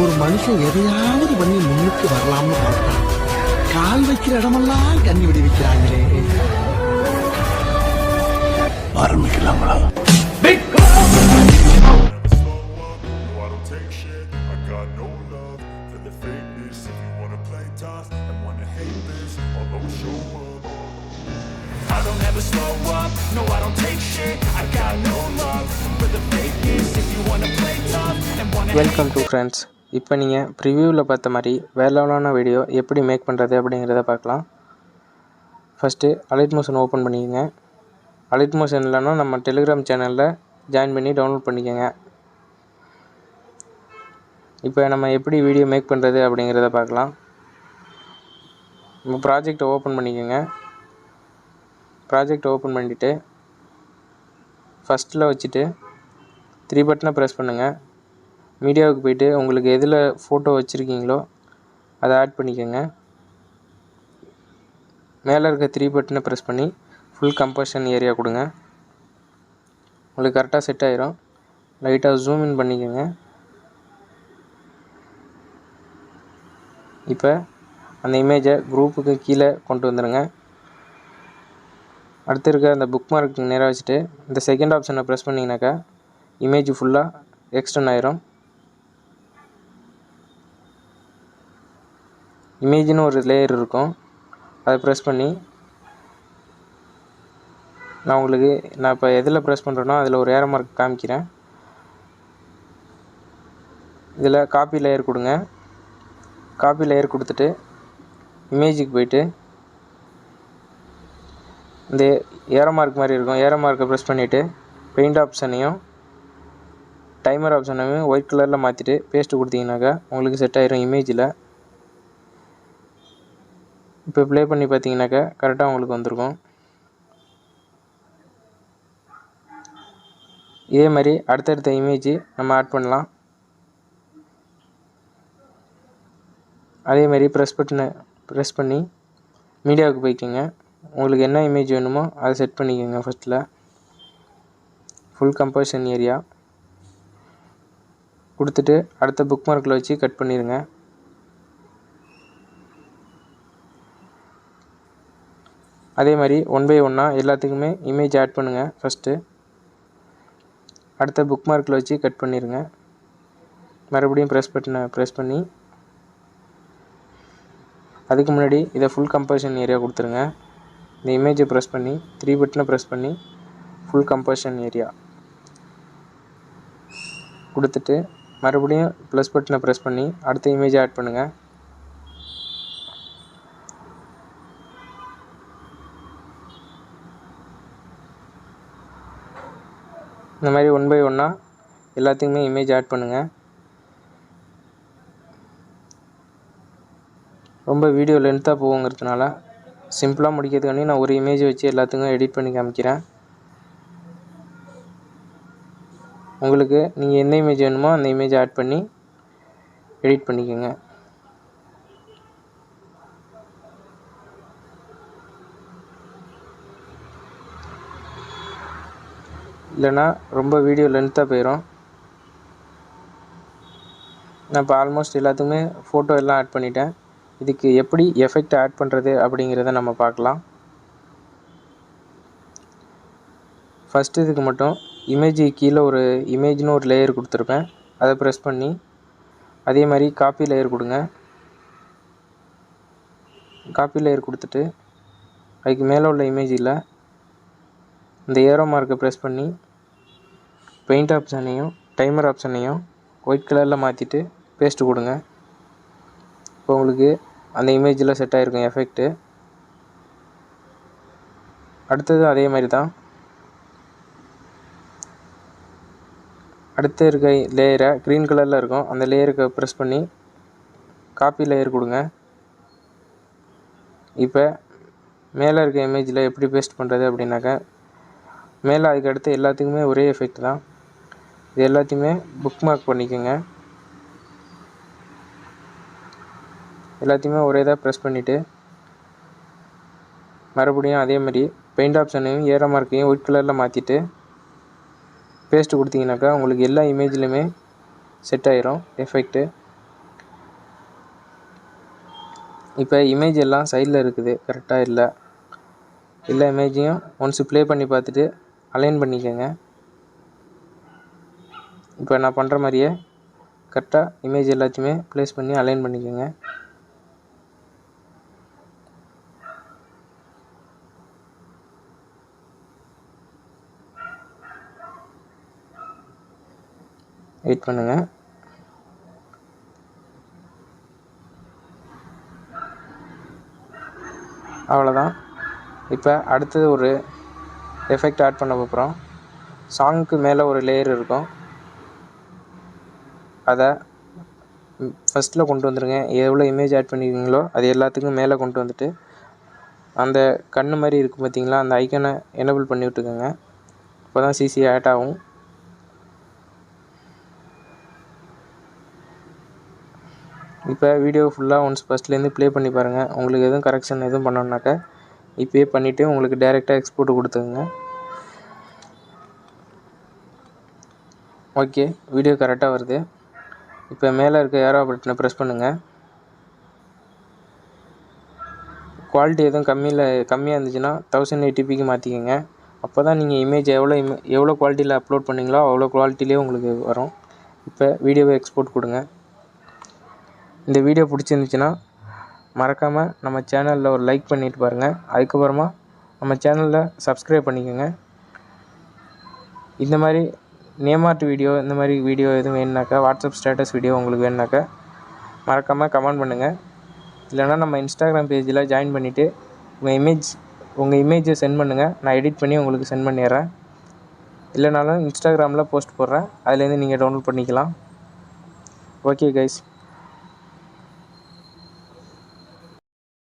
ஒரு மனுஷன் எதையாவது பண்ணி முன்னுக்கு வரலாம்னு பார்த்தா கால் வைக்கிற இடமெல்லாம் கண்ணி விடி வைக்கிறாங்களே. ஆரம்பிக்கலாங்களா? I don't ever slow up, no I don't take shit. I got no love for the fakeness. If you wanna play tough and wanna welcome to friends. இப்போ நீங்கள் ப்ரிவியூவில் பார்த்த மாதிரி வேறு லெவலான வீடியோ எப்படி மேக் பண்ணுறது அப்படிங்கிறத பார்க்கலாம். ஃபஸ்ட்டு அலைட் மோஷன் ஓப்பன் பண்ணிக்கோங்க. அலைட் மோஷன் இல்லைன்னா நம்ம டெலிகிராம் சேனலில் ஜாயின் பண்ணி டவுன்லோட் பண்ணிக்கோங்க. இப்போ நம்ம எப்படி வீடியோ மேக் பண்ணுறது அப்படிங்கிறத பார்க்கலாம். நம்ம ப்ராஜெக்டை ஓப்பன் பண்ணிக்கோங்க. ப்ராஜெக்ட் ஓப்பன் பண்ணிவிட்டு ஃபஸ்ட்டில் வச்சுட்டு 3 பட்டனை ப்ரெஸ் பண்ணுங்கள். மீடியாவுக்கு போய்ட்டு உங்களுக்கு எதில் ஃபோட்டோ வச்சுருக்கீங்களோ அதை ஆட் பண்ணிக்கோங்க. மேலே இருக்க 3 பட்டனை ப்ரெஸ் பண்ணி ஃபுல் கம்போசிஷன் ஏரியா கொடுங்க. உங்களுக்கு கரெக்டாக செட் ஆயிரும். லைட்டாக ஜூம் இன் பண்ணிக்கோங்க. இப்போ அந்த இமேஜை குரூப்புக்கு கீழே கொண்டு வந்துடுங்க. அடுத்து இருக்க அந்த புக் மார்க்கு நேராக வச்சுட்டு இந்த செகண்ட் ஆப்ஷனை ப்ரெஸ் பண்ணிங்கனாக்கா இமேஜ் ஃபுல்லாக எக்ஸ்டெண்ட் ஆயிரும். இமேஜின்னு ஒரு லேயர் இருக்கும், அதை ப்ரெஸ் பண்ணி நான் இப்போ எதில் ப்ரெஸ் பண்ணுறேனோ அதில் ஒரு ஏரோ மார்க் காமிக்கிறேன். இதில் காப்பி லேயர் கொடுங்க. காப்பி லேயர் கொடுத்துட்டு இமேஜுக்கு போய்ட்டு இந்த ஏரோ மார்க் மாதிரி இருக்கும், ஏரோ மார்க்கை ப்ரெஸ் பண்ணிவிட்டு பெயிண்ட் ஆப்ஷனையும் டைமர் ஆப்ஷனையும் ஒயிட் கலரில் மாற்றிட்டு பேஸ்ட்டு கொடுத்தீங்கன்னாக்கா உங்களுக்கு செட் ஆயிரும் இமேஜில். இப்போ ப்ளே பண்ணி பார்த்தீங்கன்னாக்கா கரெக்டாக உங்களுக்கு வந்திருக்கும். இதே மாதிரி அடுத்தடுத்த இமேஜ் நம்ம ஆட் பண்ணலாம். அதே மாதிரி ப்ரெஸ் பண்ணி மீடியாவுக்கு போய்க்கோங்க. உங்களுக்கு என்ன இமேஜ் வேணுமோ அதை செட் பண்ணிக்கோங்க. ஃபஸ்ட்டில் ஃபுல் கம்போசிஷன் ஏரியா கொடுத்துட்டு அடுத்த புக் மார்க்கில் வச்சு கட் பண்ணிடுங்க. அதே மாதிரி 1 by 1 எல்லாத்துக்குமே இமேஜ் ஆட் பண்ணுங்கள். ஃபஸ்ட்டு அடுத்த புக் மார்க்கில் வச்சு கட் பண்ணிடுங்க. மறுபடியும் ப்ரெஸ் பண்ணி அதுக்கு முன்னாடி இதை ஃபுல் கம்போசிஷன் ஏரியா கொடுத்துருங்க. இந்த இமேஜை ப்ரெஸ் பண்ணி 3 பட்டனை ப்ரெஸ் பண்ணி ஃபுல் கம்போசிஷன் ஏரியா கொடுத்துட்டு மறுபடியும் ப்ளஸ் பட்டனை ப்ரெஸ் பண்ணி அடுத்த இமேஜை ஆட் பண்ணுங்கள். இந்த மாதிரி 1 by 1 எல்லாத்துக்குமே இமேஜ் ஆட் பண்ணுங்கள். ரொம்ப வீடியோ லென்த்தாக போகுங்கிறதுனால சிம்பிளாக முடிக்கிறதுக்காண்டி நான் ஒரு இமேஜ் வச்சு எல்லாத்துக்கும் எடிட் பண்ணி காமிக்கிறேன். உங்களுக்கு நீங்கள் எந்த இமேஜ் வேணுமோ அந்த இமேஜ் ஆட் பண்ணி எடிட் பண்ணிக்கோங்க. இல்லைன்னா ரொம்ப வீடியோ லென்த்தாக போயிடும். நான் இப்போ ஆல்மோஸ்ட் எல்லாத்துக்குமே ஃபோட்டோ எல்லாம் ஆட் பண்ணிட்டேன். இதுக்கு எப்படி எஃபெக்ட் ஆட் பண்ணுறது அப்படிங்கிறத நம்ம பார்க்கலாம். ஃபஸ்ட்டு இதுக்கு மட்டும் இமேஜ் கீழே ஒரு இமேஜ்னு ஒரு லேயர் கொடுத்துருப்பேன், அதை ப்ரெஸ் பண்ணி அதே மாதிரி காப்பி லேயர் கொடுங்க. காப்பி லேயர் கொடுத்துட்டு அதுக்கு மேலே உள்ள இமேஜில் இந்த ஏரோ மார்க்கை ப்ரெஸ் பண்ணி பெயிண்ட் ஆப்ஷனையும் டைமர் ஆப்ஷனையும் ஒயிட் கலரில் மாற்றிட்டு பேஸ்ட்டு கொடுங்க. இப்போ உங்களுக்கு அந்த இமேஜில் செட் ஆகிருக்கும் எஃபெக்ட்டு. அடுத்தது அதே மாதிரி தான். அடுத்து இருக்க லேயரை க்ரீன் கலரில் இருக்கும், அந்த லேயருக்கு ப்ரெஸ் பண்ணி காப்பி லேயர் கொடுங்க. இப்போ மேலே இருக்க இமேஜில் எப்படி பேஸ்ட் பண்ணுறது அப்படின்னாக்கா மேலே அதுக்கு அடுத்து எல்லாத்துக்குமே ஒரே எஃபெக்ட் தான். இது எல்லாத்தையுமே புக் மார்க் பண்ணிக்கோங்க. எல்லாத்தையுமே ஒரே இதாக ப்ரெஸ் பண்ணிவிட்டு மறுபடியும் அதே மாதிரி பெயிண்ட் ஆப்ஷனையும் ஏரோ மார்க்கையும் ஒயிட் கலரில் மாற்றிட்டு பேஸ்ட்டு கொடுத்தீங்கன்னாக்கா உங்களுக்கு எல்லா இமேஜ்லையுமே செட் ஆயிரும் எஃபெக்ட்டு. இப்போ இமேஜ் எல்லாம் சைடில் இருக்குது, கரெக்டாக இல்லை. எல்லா இமேஜையும் ஒன்ஸ் ப்ளே பண்ணி பார்த்துட்டு அலைன் பண்ணிக்கோங்க. இப்போ நான் பண்ணுற மாதிரியே கரெக்டாக இமேஜ் எல்லாத்தையுமே ப்ளேஸ் பண்ணி அலைன் பண்ணிக்கோங்க. வெயிட் பண்ணுங்கள். அவ்வளோதான். இப்போ அடுத்தது ஒரு எஃபெக்ட் ஆட் பண்ண போகிறோம். சாங்க்கு மேலே ஒரு லேயர் இருக்கும், அதை ஃபஸ்ட்டில் கொண்டு வந்துடுங்க. எவ்வளோ இமேஜ் ஆட் பண்ணியிருக்கீங்களோ அது எல்லாத்துக்கும் மேலே கொண்டு வந்துட்டு அந்த கண்ணு மாதிரி இருக்குது பார்த்தீங்களா, அந்த ஐக்கனை எனேபிள் பண்ணி விட்டுக்கோங்க. அப்போ தான் சிசி ஆட் ஆகும். இப்போ வீடியோ ஃபுல்லாக ஒன்ஸ் ஃபஸ்ட்லேருந்து ப்ளே பண்ணி பாருங்கள். உங்களுக்கு எதுவும் கரெக்ஷன் எதுவும் பண்ணணுன்னாக்கா இப்போயே பண்ணிவிட்டு உங்களுக்கு டைரெக்டாக எக்ஸ்போர்ட் கொடுத்துங்க. ஓகே, வீடியோ கரெக்டாக வருது. இப்போ மேலே இருக்க ஏரோ பட்டனை ப்ரெஸ் பண்ணுங்கள். குவாலிட்டி எதுவும் கம்மியாக இருந்துச்சுன்னா 1080pக்கு மாற்றிக்கோங்க. அப்போ தான் நீங்கள் இமேஜ் எவ்வளோ குவாலிட்டியில் அப்லோட் பண்ணிங்களோ அவ்வளோ குவாலிட்டிலே உங்களுக்கு வரும். இப்போ வீடியோவை எக்ஸ்போர்ட் கொடுங்க. இந்த வீடியோ பிடிச்சிருந்துச்சுன்னா மறக்காமல் நம்ம சேனலில் ஒரு லைக் பண்ணிட்டு பாருங்கள். அதுக்கப்புறமா நம்ம சேனலில் சப்ஸ்கிரைப் பண்ணிக்கோங்க. இந்த மாதிரி நேம் ஆர்ட் வீடியோ, இந்த மாதிரி வீடியோ எதுவும் வேணுனாக்கா, வாட்ஸ்அப் ஸ்டேட்டஸ் வீடியோ உங்களுக்கு வேணுனாக்கா மறக்காமல் கமெண்ட் பண்ணுங்கள். இல்லைனா நம்ம இன்ஸ்டாகிராம் பேஜில் ஜாயின் பண்ணிவிட்டு உங்கள் இமேஜை சென்ட் பண்ணுங்கள். நான் எடிட் பண்ணி உங்களுக்கு சென்ட் பண்ணிடுறேன். இல்லைனாலும் இன்ஸ்டாகிராமில் போஸ்ட் போடுறேன், அதுலேருந்து நீங்கள் டவுன்லோட் பண்ணிக்கலாம். Okay guys.